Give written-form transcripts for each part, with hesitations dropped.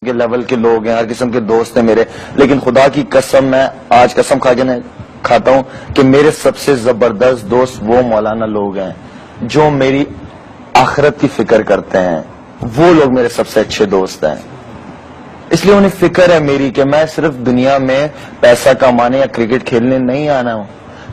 کے لیول کے لوگ ہیں، ہر قسم کے دوست ہیں میرے، لیکن خدا کی قسم میں آج قسم کھاتا ہوں کہ میرے سب سے زبردست دوست وہ مولانا لوگ ہیں جو میری آخرت کی فکر کرتے ہیں، وہ لوگ میرے سب سے اچھے دوست ہیں۔ اس لیے انہیں فکر ہے میری کہ میں صرف دنیا میں پیسہ کمانے یا کرکٹ کھیلنے نہیں آنا ہوں،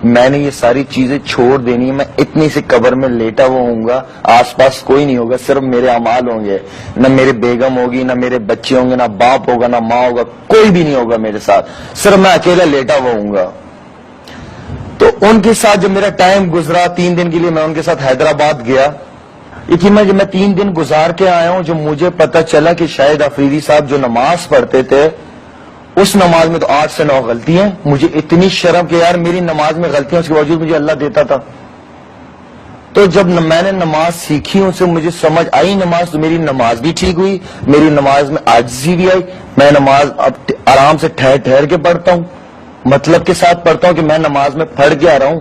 میں نے یہ ساری چیزیں چھوڑ دینی ہے۔ میں اتنی سی قبر میں لیٹا ہوا ہوں گا، آس پاس کوئی نہیں ہوگا، صرف میرے اعمال ہوں گے، نہ میرے بیگم ہوگی، نہ میرے بچے ہوں گے، نہ باپ ہوگا، نہ ماں ہوگا، کوئی بھی نہیں ہوگا میرے ساتھ، صرف میں اکیلا لیٹا ہوا ہوں گا۔ تو ان کے ساتھ جب میرا ٹائم گزرا 3 دن کے لیے، میں ان کے ساتھ حیدرآباد گیا، یقین میں جب میں 3 دن گزار کے آیا ہوں، جو مجھے پتا چلا کہ شاید افریدی صاحب جو نماز پڑھتے تھے اس نماز میں تو 8 سے 9 غلطی ہیں۔ مجھے اتنی شرم کہ یار میری نماز میں غلطیاں، اس کے باوجود مجھے اللہ دیتا تھا۔ تو جب میں نے نماز سیکھی ان سے، مجھے سمجھ آئی نماز، تو میری نماز بھی ٹھیک ہوئی، میری نماز میں عاجزی بھی آئی۔ میں نماز اب آرام سے ٹھہر کے پڑھتا ہوں، مطلب کے ساتھ پڑھتا ہوں کہ میں نماز میں پڑھ کے آ رہا ہوں۔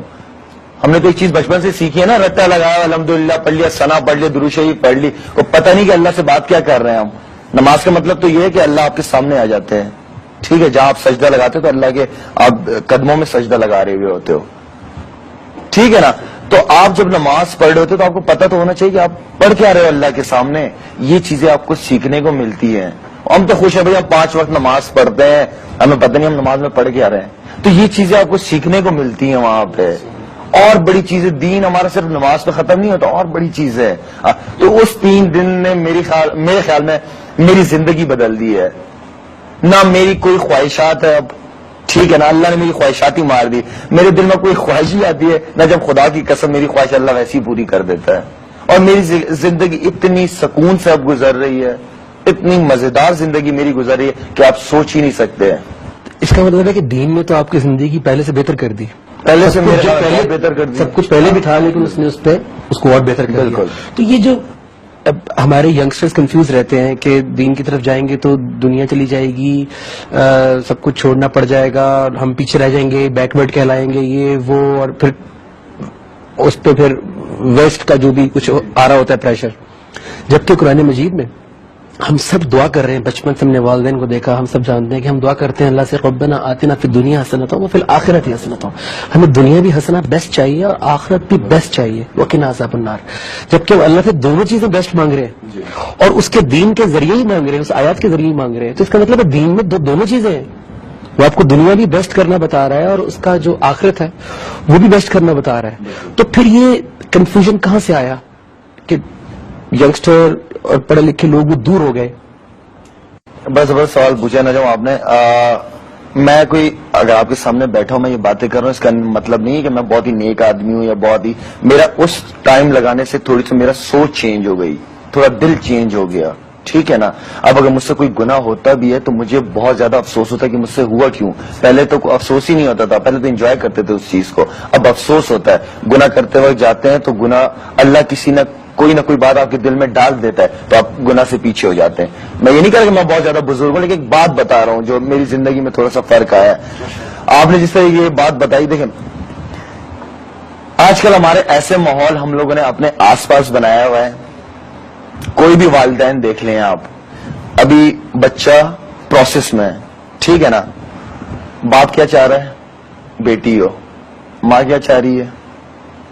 ہم نے تو ایک چیز بچپن سے سیکھی ہے نا، رٹا لگایا، الحمدللہ پڑھ لیا، ثنا پڑھ لیا، درود شریف پڑھ لی، کو پتہ نہیں کہ اللہ سے بات کیا کر رہے ہیں ہم۔ نماز کا مطلب تو یہ ہے کہ اللہ آپ کے سامنے آ جاتے ہیں، ٹھیک ہے، جہاں آپ سجدہ لگاتے تو اللہ کے آپ قدموں میں سجدہ لگا رہے ہوئے ہوتے ہو، ٹھیک ہے نا۔ تو آپ جب نماز پڑھ رہے ہوتے تو آپ کو پتہ تو ہونا چاہیے کہ آپ پڑھ کے آ رہے ہو اللہ کے سامنے۔ یہ چیزیں آپ کو سیکھنے کو ملتی ہیں۔ ہم تو خوش ہیں بھائی، ہم 5 وقت نماز پڑھتے ہیں، ہمیں پتہ نہیں ہم نماز میں پڑھ کے آ رہے ہیں، تو یہ چیزیں آپ کو سیکھنے کو ملتی ہیں وہاں پہ۔ اور بڑی چیزیں، دین ہمارا صرف نماز پہ ختم نہیں ہوتا، اور بڑی چیز ہے۔ تو اس 3 دن نے میرے خیال میں میری زندگی بدل دی ہے۔ نہ میری کوئی خواہشات ہے اب، ٹھیک ہے نا، اللہ نے میری خواہشات ہی مار دی۔ میرے دل میں کوئی خواہش ہی آتی ہے نہ، جب خدا کی قسم میری خواہش اللہ ویسی پوری کر دیتا ہے۔ اور میری زندگی اتنی سکون سے اب گزر رہی ہے، اتنی مزیدار زندگی میری گزر رہی ہے کہ آپ سوچ ہی نہیں سکتے ہیں۔ اس کا مطلب ہے کہ دین نے تو آپ کی زندگی پہلے سے بہتر کر دی، پہلے سے بہتر کر دیا۔ سب کچھ پہلے بھی تھا لیکن اس نے اس کو اور بہتر کر دیا۔ بالکل۔ تو یہ جو اب ہمارے ینگسٹرز کنفیوز رہتے ہیں کہ دین کی طرف جائیں گے تو دنیا چلی جائے گی، سب کچھ چھوڑنا پڑ جائے گا، ہم پیچھے رہ جائیں گے، بیکورڈ کہلائیں گے، یہ وہ، اور پھر اس پہ پھر ویسٹ کا جو بھی کچھ آ رہا ہوتا ہے پریشر۔ جبکہ قرآن مجید میں ہم سب دعا کر رہے ہیں، بچپن سے ہم نے والدین کو دیکھا، ہم سب جانتے ہیں کہ ہم دعا کرتے ہیں اللہ سے ربنا آتنا فی الدنیا حسنۃ وفی الآخرۃ حسنۃ۔ ہمیں دنیا بھی حسنہ بیسٹ چاہیے اور آخرت بھی بیسٹ چاہیے، وقنا عذاب النار۔ جبکہ وہ اللہ سے دونوں چیزیں بیسٹ مانگ رہے ہیں اور اس کے دین کے ذریعے ہی مانگ رہے ہیں، اس آیات کے ذریعے ہی مانگ رہے ہیں۔ تو اس کا مطلب ہے دین میں دونوں چیزیں ہیں، وہ آپ کو دنیا بھی بیسٹ کرنا بتا رہا ہے اور اس کا جو آخرت ہے وہ بھی بیسٹ کرنا بتا رہا ہے۔ تو پھر یہ کنفیوژن کہاں سے آیا کہ ینگسٹر اور پڑھے لکھے لوگ وہ دور ہو گئے؟ بس سوال پوچھا نا جب آپ نے، میں کوئی اگر آپ کے سامنے بیٹھا ہوں میں یہ باتیں کر رہا ہوں، اس کا مطلب نہیں ہے کہ میں بہت ہی نیک آدمی ہوں یا بہت ہی، میرا اس ٹائم لگانے سے تھوڑی سی میرا سوچ چینج ہو گئی، تھوڑا دل چینج ہو گیا، ٹھیک ہے نا۔ اب اگر مجھ سے کوئی گناہ ہوتا بھی ہے تو مجھے بہت زیادہ افسوس ہوتا ہے کہ مجھ سے ہوا کیوں۔ پہلے تو افسوس ہی نہیں ہوتا تھا، پہلے تو انجوائے کرتے تھے اس چیز کو، اب افسوس ہوتا ہے۔ گناہ کرتے وقت جاتے ہیں تو گناہ اللہ کسی نہ کوئی بات آپ کے دل میں ڈال دیتا ہے تو آپ گناہ سے پیچھے ہو جاتے ہیں۔ میں یہ نہیں کہہ رہا کہ میں بہت زیادہ بزرگ ہوں، لیکن ایک بات بتا رہا ہوں جو میری زندگی میں تھوڑا سا فرق آیا ہے۔ آپ نے جس طرح یہ بات بتائی، دیکھیں آج کل ہمارے ایسے ماحول ہم لوگوں نے اپنے آس پاس بنایا ہوا ہے، کوئی بھی والدین دیکھ لیں آپ، ابھی بچہ پروسیس میں ہے، ٹھیک ہے نا، باپ کیا چاہ رہا ہے بیٹی ہو، ماں کیا چاہ رہی ہے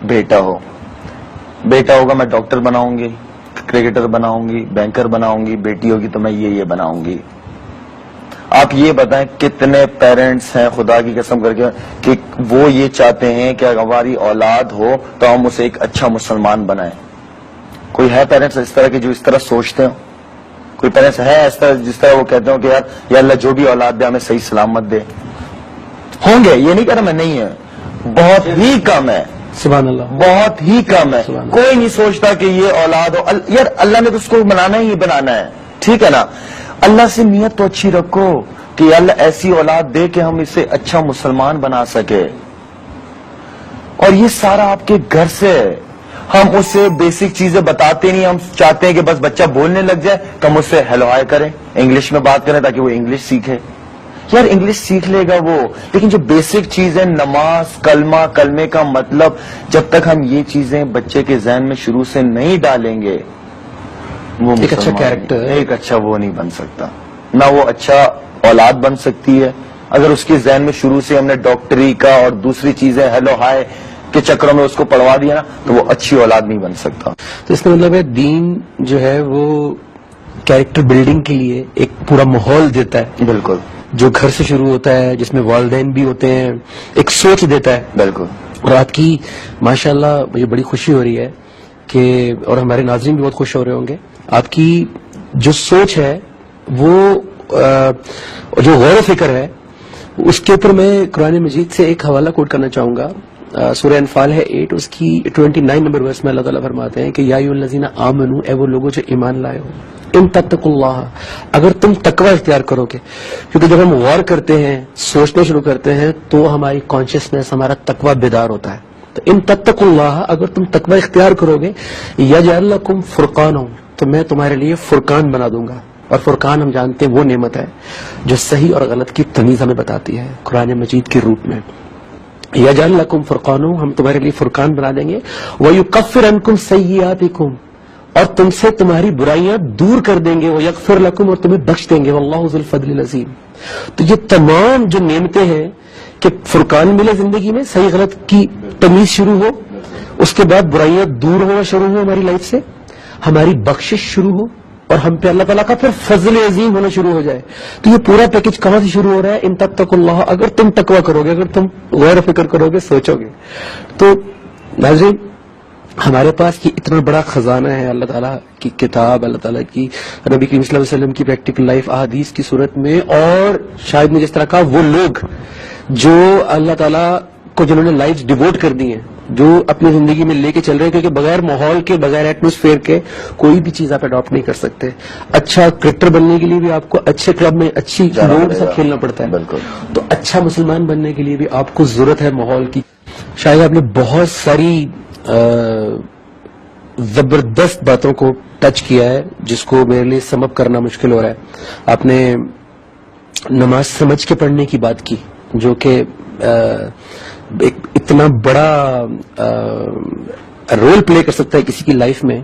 بیٹا ہو، بیٹا ہوگا میں ڈاکٹر بناؤں گی، کرکٹر بناؤں گی، بینکر بناؤں گی، بیٹی ہوگی تو میں یہ بناؤں گی۔ آپ یہ بتائیں کتنے پیرنٹس ہیں خدا کی قسم کر کے کہ وہ یہ چاہتے ہیں کہ اگر ہماری اولاد ہو تو ہم اسے ایک اچھا مسلمان بنائیں؟ کوئی ہے پیرنٹس اس طرح کے جو اس طرح سوچتے ہوں؟ کوئی پیرنٹس ہے اس طرح جس طرح وہ کہتے ہوں کہ یار یا اللہ جو بھی اولاد دے ہمیں صحیح سلامت دے؟ ہوں گے، یہ نہیں کہہ رہا میں نہیں ہے، بہت ہی کم ہے، سبحان اللہ، بہت ہی کم ہے۔ کوئی نہیں سوچتا کہ یہ اولاد ہو، یار اللہ نے تو اس کو بنانا ہی بنانا ہے، ٹھیک ہے نا۔ اللہ سے نیت تو اچھی رکھو کہ اللہ ایسی اولاد دے کہ ہم اسے اچھا مسلمان بنا سکے، اور یہ سارا آپ کے گھر سے ہے۔ ہم اسے بیسک چیزیں بتاتے نہیں، ہم چاہتے ہیں کہ بس بچہ بولنے لگ جائے تو ہم اس سے ہیلو ہائے کریں، انگلش میں بات کریں تاکہ وہ انگلش سیکھے۔ یار انگلش سیکھ لے گا وہ، لیکن جو بیسک چیز ہے نماز، کلمے کا مطلب، جب تک ہم یہ چیزیں بچے کے ذہن میں شروع سے نہیں ڈالیں گے وہ ایک اچھا کیریکٹر، ایک اچھا وہ نہیں بن سکتا۔ نہ وہ اچھا اولاد بن سکتی ہے. اگر اس کے ذہن میں شروع سے ہم نے ڈاکٹری کا اور دوسری چیزیں ہیلو ہائے کے چکروں میں اس کو پڑھوا دیا نا تو وہ اچھی اولاد نہیں بن سکتا. تو اس کا مطلب ہے دین جو ہے وہ کیریکٹر بلڈنگ کے لیے ایک پورا ماحول دیتا ہے. بالکل. جو گھر سے شروع ہوتا ہے, جس میں والدین بھی ہوتے ہیں, ایک سوچ دیتا ہے. بالکل. اور آپ کی ماشاءاللہ مجھے بڑی خوشی ہو رہی ہے کہ, اور ہمارے ناظرین بھی بہت خوش ہو رہے ہوں گے, آپ کی جو سوچ ہے وہ جو غور و فکر ہے اس کے اوپر میں قرآن مجید سے ایک حوالہ کوٹ کرنا چاہوں گا. سورہ انفال ہے 8, اس کی 29 نمبر ورس میں اللہ تعالیٰ فرماتے ہیں کہ یا ایھا الذین آمنوا, اے وہ لوگوں جو ایمان لائے ہو, ان تتقوا اللہ, اگر تم تقوی اختیار کرو گے. کیونکہ جب ہم غور کرتے ہیں, سوچنا شروع کرتے ہیں, تو ہماری کانشیسنیس, ہمارا تقوی بیدار ہوتا ہے. تو ان تتقوا اللہ, اگر تم تقوی اختیار کرو گے, یجعل لکم فرقانا, تو میں تمہارے لیے فرقان بنا دوں گا. اور فرقان ہم جانتے ہیں وہ نعمت ہے جو صحیح اور غلط کی تمیز ہمیں بتاتی ہے قرآن مجید کے روپ میں. یجعل لکم فرقانا, ہم تمہارے لیے فرقان بنا دیں گے. ویکفر عنکم سیئاتکم, اور تم سے تمہاری برائیاں دور کر دیں گے. ویغفر لکم, اور تمہیں بخش دیں گے. واللہ ذو الفضل العظیم. تو یہ تمام جو نعمتیں ہیں کہ فرقان ملے زندگی میں, صحیح غلط کی تمیز شروع ہو, اس کے بعد برائیاں دور ہونا شروع ہو ہماری لائف سے, ہماری بخشش شروع ہو, اور ہم پہ اللہ تعالیٰ کا پھر فضل عظیم ہونا شروع ہو جائے. تو یہ پورا پیکج کہاں سے شروع ہو رہا ہے؟ ان تتقوا اللہ, اگر تم تقوی کرو گے, اگر تم غور و فکر کرو گے, سوچو گے. تو ناظرین, ہمارے پاس یہ اتنا بڑا خزانہ ہے, اللہ تعالیٰ کی کتاب, اللہ تعالیٰ کی نبی کریم صلی اللہ علیہ وسلم کی پریکٹیکل لائف احادیث کی صورت میں, اور شاید میں جس طرح کہا وہ لوگ جو اللہ تعالیٰ کو جنہوں نے لائف ڈیووٹ کر دی ہیں, جو اپنی زندگی میں لے کے چل رہے ہیں, کیونکہ بغیر ماحول کے, بغیر ایٹموسفیئر کے کوئی بھی چیز آپ اڈاپٹ نہیں کر سکتے. اچھا کرکٹر بننے کے لیے بھی آپ کو اچھے کلب میں اچھی لوگوں کے ساتھ کھیلنا پڑتا ہے. بالکل. تو اچھا مسلمان بننے کے لیے بھی آپ کو ضرورت ہے ماحول کی. شاید آپ نے بہت ساری زبردست باتوں کو ٹچ کیا ہے جس کو میرے لیے سم اپ کرنا مشکل ہو رہا ہے. آپ نے نماز سمجھ کے پڑھنے کی بات کی, جو کہ ایک اتنا بڑا رول پلے کر سکتا ہے کسی کی لائف میں.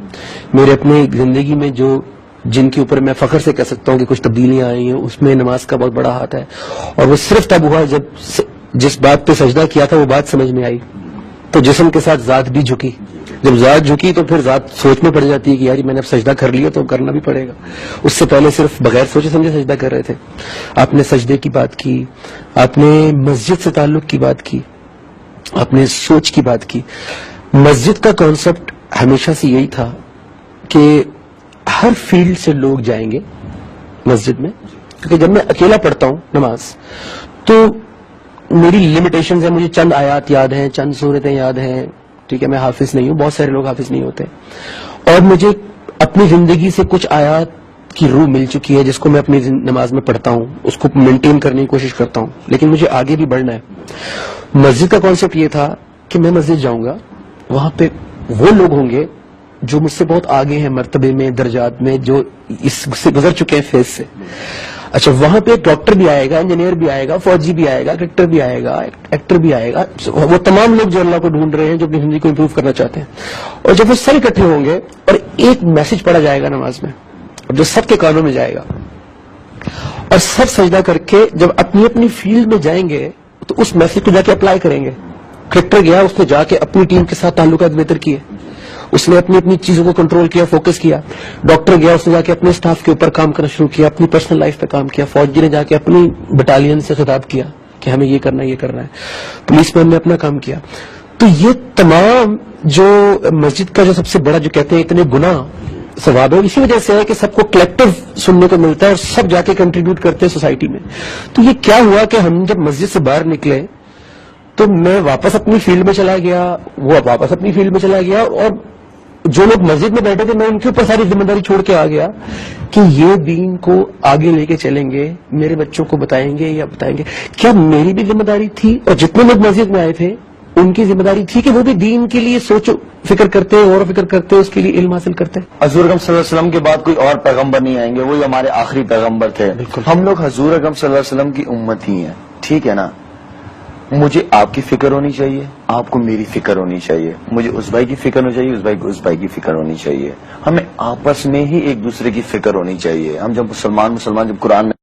میرے اپنے زندگی میں جو جن کے اوپر میں فخر سے کہہ سکتا ہوں کہ کچھ تبدیلیاں آئی ہیں, اس میں نماز کا بہت بڑا ہاتھ ہے. اور وہ صرف تب ہوا جب جس بات پہ سجدہ کیا تھا وہ بات سمجھ میں آئی, تو جسم کے ساتھ ذات بھی جھکی. جب ذات جھکی تو پھر ذات سوچ میں پڑ جاتی ہے کہ یار میں نے اب سجدہ کر لیا تو کرنا بھی پڑے گا. اس سے پہلے صرف بغیر سوچے سمجھے سجدہ کر رہے تھے. آپ نے سجدے کی بات کی, آپ نے مسجد سے تعلق کی بات کی, آپ نے سوچ کی بات کی. مسجد کا کانسیپٹ ہمیشہ سے یہی تھا کہ ہر فیلڈ سے لوگ جائیں گے مسجد میں, کیونکہ جب میں اکیلا پڑھتا ہوں نماز تو میری لمیٹیشنز ہیں, مجھے چند آیات یاد ہیں, چند سورتیں یاد ہیں, ٹھیک ہے, میں حافظ نہیں ہوں, بہت سارے لوگ حافظ نہیں ہوتے, اور مجھے اپنی زندگی سے کچھ آیات کی روح مل چکی ہے جس کو میں اپنی نماز میں پڑھتا ہوں, اس کو مینٹین کرنے کی کوشش کرتا ہوں, لیکن مجھے آگے بھی بڑھنا ہے. مسجد کا کانسیپٹ یہ تھا کہ میں مسجد جاؤں گا, وہاں پہ وہ لوگ ہوں گے جو مجھ سے بہت آگے ہیں مرتبے میں, درجات میں, جو اس سے گزر چکے ہیں فیز سے. اچھا, وہاں پہ ایک ڈاکٹر بھی آئے گا, انجینئر بھی آئے گا, فوجی بھی آئے گا, کرکٹر بھی آئے گا, ایکٹر بھی آئے گا, وہ تمام لوگ جو اللہ کو ڈھونڈ رہے ہیں, جو اپنی زندگی کو امپروو کرنا چاہتے ہیں. اور جب وہ سب اکٹھے ہوں گے اور ایک میسج پڑھا جائے گا نماز میں, اور جو سب کے کانوں میں جائے گا, اور سب سجدہ کر کے جب اپنی اپنی فیلڈ میں جائیں گے تو اس میسج کو جا کے اپلائی کریں گے. کرکٹر گیا, اس نے جا کے اپنی ٹیم کے ساتھ تعلقات بہتر کیے, اس نے اپنی اپنی چیزوں کو کنٹرول کیا, فوکس کیا. ڈاکٹر گیا, اس نے جا کے اپنے اسٹاف کے اوپر کام کرنا شروع کیا, اپنی پرسنل لائف پہ کام کیا. فوجی نے جا کے اپنی بٹالین سے خطاب کیا کہ ہمیں یہ کرنا ہے, یہ کرنا ہے. پولیس مین نے اپنا کام کیا. تو یہ تمام جو مسجد کا جو سب سے بڑا جو کہتے ہیں اتنے گنا ثواب ہے, اسی وجہ سے ہے کہ سب کو کلیکٹو سننے کو ملتا ہے اور سب جا کے کنٹریبیوٹ کرتے ہیں سوسائٹی میں. تو یہ کیا ہوا کہ ہم جب مسجد سے باہر نکلے تو میں واپس اپنی فیلڈ میں چلا گیا, وہ واپس اپنی فیلڈ میں چلا گیا, اور جو لوگ مسجد میں بیٹھے تھے میں ان کے اوپر ساری ذمہ داری چھوڑ کے آ گیا کہ یہ دین کو آگے لے کے چلیں گے, میرے بچوں کو بتائیں گے یا بتائیں گے. کیا میری بھی ذمہ داری تھی, اور جتنے لوگ مسجد میں آئے تھے ان کی ذمہ داری تھی کہ وہ بھی دین کے لیے سوچ فکر کرتے, غور و فکر کرتے, اس کے لیے علم حاصل کرتے. حضور اکرم صلی اللہ علیہ وسلم کے بعد کوئی اور پیغمبر نہیں آئیں گے, وہی ہمارے آخری پیغمبر تھے. ہم لوگ حضور اکرم صلی اللہ علیہ وسلم کی امت ہی ہیں, ٹھیک ہے نا. مجھے آپ کی فکر ہونی چاہیے, آپ کو میری فکر ہونی چاہیے, مجھے اس بھائی کی فکر ہونی چاہیے, اس بھائی کو اس بھائی کی فکر ہونی چاہیے. ہمیں آپس میں ہی ایک دوسرے کی فکر ہونی چاہیے. ہم جب مسلمان جب قرآن میں